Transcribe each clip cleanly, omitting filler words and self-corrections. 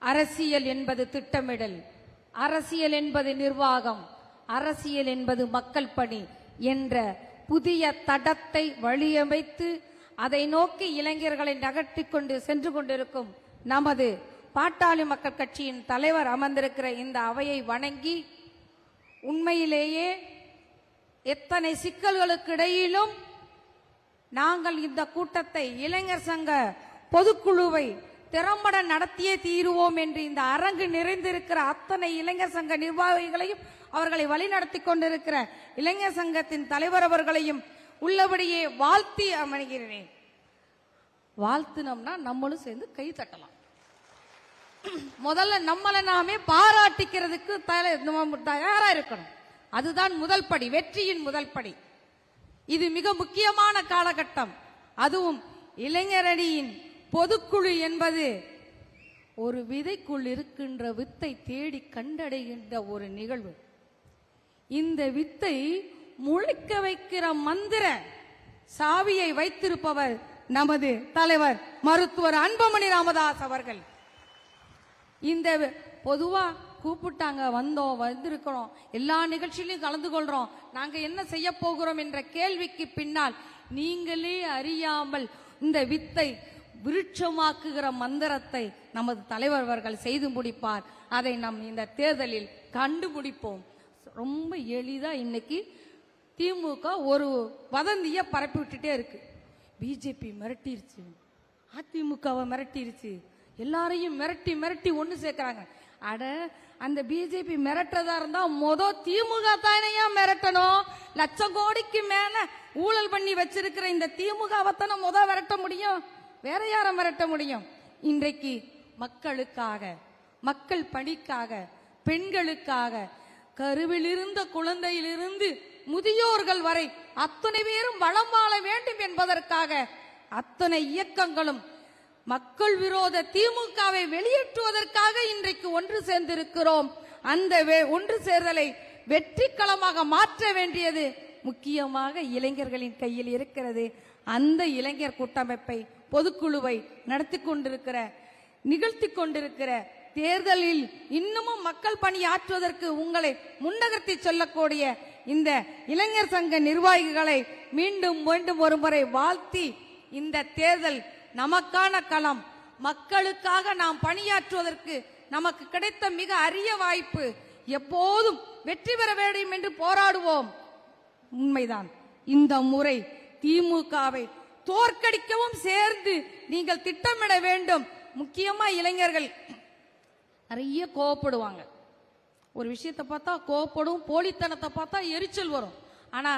அரசியல் என்பது திட்டமிடல், அரசியல் என்பது நிர்வாகம், அரசியல் என்பது மக்கள் பணி என்ற புதிய தடத்தை வழியமைத்து அதை நோக்கி இளைஞர்களை நகர்த்தி கொண்டு சென்று கொண்டிருக்கும் நமது பாட்டாளி மக்கள் கட்சியின் தலைவர் அமர்ந்திருக்கிற இந்த அவையை வணங்கி, உண்மையிலேயே எத்தனை சிக்கல்களுக்கு இடையிலும் நாங்கள் இந்த கூட்டத்தை இளைஞர் சங்க பொதுக்குழுவை திறம்பட நடத்தியே தீருவோம் என்று இந்த அரங்கு நிறைந்திருக்கிற அத்தனை இளைஞர் சங்க நிர்வாகிகளையும் அவர்களை வழிநடத்தி கொண்டிருக்கிற இளைஞர் சங்கத்தின் தலைவர் அவர்களையும் உள்ளபடியே வாழ்த்தி அமர்கிறேன். வாழ்த்துனோம்னா நம்மளும் சேர்ந்து கை தட்டலாம். முதல்ல நம்மளை நாமே பாராட்டிக்கிறதுக்கு தயாரா இருக்கணும். அதுதான் முதல் படி, வெற்றியின் முதல் படி. இது மிக முக்கியமான காலகட்டம். அதுவும் இளைஞரணியின் பொதுக்குழு என்பது ஒரு விதைக்குள் இருக்கின்ற வித்தை தேடி கண்டடைகின்ற ஒரு நிகழ்வு. இந்த வித்தை முளைக்க வைக்கிற மந்திர சாவியை வைத்திருப்பவர் நமது தலைவர் மருத்துவர் அன்புமணி ராமதாஸ் அவர்கள். இந்த பொதுவா கூப்பிட்டாங்க, வந்தோம், வந்திருக்கிறோம், எல்லா நிகழ்ச்சியிலையும் கலந்து கொள்றோம், நாங்க என்ன செய்ய போகிறோம் என்ற கேள்விக்கு பின்னால் நீங்களே அறியாமல் இந்த வித்தை விருட்சமாக்குகிற மந்திரத்தை நமது தலைவர் அவர்கள் செய்து முடிப்பார். அதை நாம் இந்த தேர்தலில் கண்டுபிடிப்போம். ரொம்ப எளிதா இன்னைக்கு திமுக ஒரு வதந்திய பரப்பி விட்டுட்டே இருக்கு. பிஜேபி மிரட்டிருச்சு, அதிமுகவை மிரட்டிருச்சு, எல்லாரையும் மிரட்டி மிரட்டி ஒண்ணு சேர்க்கிறாங்க. அட, அந்த பிஜேபி மிரட்டுறதா இருந்தா திமுக தானையா மிரட்டணும்? லட்சம் கோடிக்கு மேல ஊழல் பண்ணி வச்சிருக்கிற இந்த திமுகவை தானே விரட்ட முடியும், வேற யார மிரட்ட முடியும்? இன்றைக்கு மக்களுக்காக, மக்கள் பணிக்காக, பெண்களுக்காக, கருவிலிருந்த குழந்தையிலிருந்து முதியோர்கள் வரை அத்தனை பேரும் வளம் வாழ வேண்டும் என்பதற்காக அத்தனை இயக்கங்களும் மக்கள் விரோத திமுகவை வெளியேற்றுவதற்காக இன்றைக்கு ஒன்று சேர்ந்திருக்கிறோம். அந்த ஒன்று சேர்தலை வெற்றி களமாக மாற்ற வேண்டியது முக்கியமாக இளைஞர்களின் கையில் இருக்கிறது. அந்த இளைஞர் கூட்டமைப்பை, பொதுக்குழுவை நிகழ்த்தி கொண்டிருக்கிற தேர்தலில் இன்னமும் மக்கள் பணி ஆற்றுவதற்கு உங்களை முன்னகர்த்தி சொல்லக்கூடிய இந்த இளைஞர் சங்க நிர்வாகிகளை மீண்டும் மீண்டும் ஒருமுறை வாழ்த்தி, இந்த தேர்தல் நமக்கான களம், மக்களுக்காக நாம் பணியாற்றுவதற்கு நமக்கு கிடைத்த மிக அரிய வாய்ப்பு. எப்போதும் வெற்றி பெற வேண்டும் என்று போராடுவோம். உண்மைதான், இந்த முறை திமுகவை தோற்கடிக்கவும் சேர்ந்து நீங்கள் திட்டமிட வேண்டும். முக்கியமா இளைஞர்கள் நிறைய கோவப்படுவாங்க. ஒரு விஷயத்தை பார்த்தா கோவப்படும், போலித்தனத்தை பார்த்தா எரிச்சல் வரும். ஆனா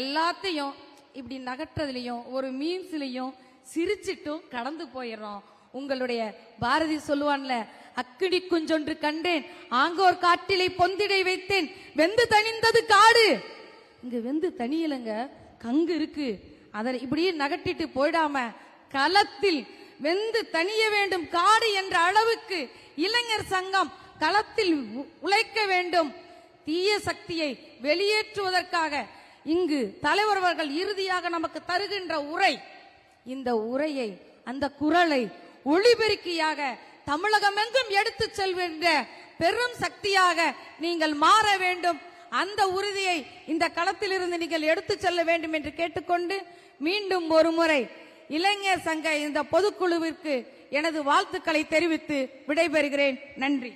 எல்லாத்தையும் இப்படி நகற்றதுலயும் ஒரு மீன்ஸ்லயும் சிரிச்சிட்டும் கடந்து போயிடுறோம். உங்களுடைய பாரதி சொல்லுவான்ல, அக்கிடி குஞ்சொன்று கண்டேன், ஆங்கோர் காட்டிலை பொந்திடை வைத்தேன், வெந்து தணிந்தது காடு. இங்க வெந்து தனியலங்க, கங்கு இருக்கு. அதை இப்படியே நகட்டிட்டு போயிடாம களத்தில் வெந்து தணிய வேண்டும் காடு என்ற அளவுக்கு இளைஞர் சங்கம் களத்தில் உழைக்க வேண்டும். தீய சக்தியை வெளியேற்றுவதற்காக இங்கு தலைவர் அவர்கள் இறுதியாக நமக்கு தருகின்ற உரை, இந்த உரையை, அந்த குரலை ஒளிபெருக்கியாக தமிழகமெங்கும் எடுத்து செல்கின்ற பெரும் சக்தியாக நீங்கள் மாற வேண்டும். அந்த உறுதியை இந்த களத்தில் இருந்து நீங்கள் எடுத்து செல்ல வேண்டும் என்று கேட்டுக்கொண்டு, மீண்டும் ஒரு முறை இளைஞர் சங்க இந்த பொதுக்குழுவிற்கு எனது வாழ்த்துக்களை தெரிவித்து விடைபெறுகிறேன். நன்றி.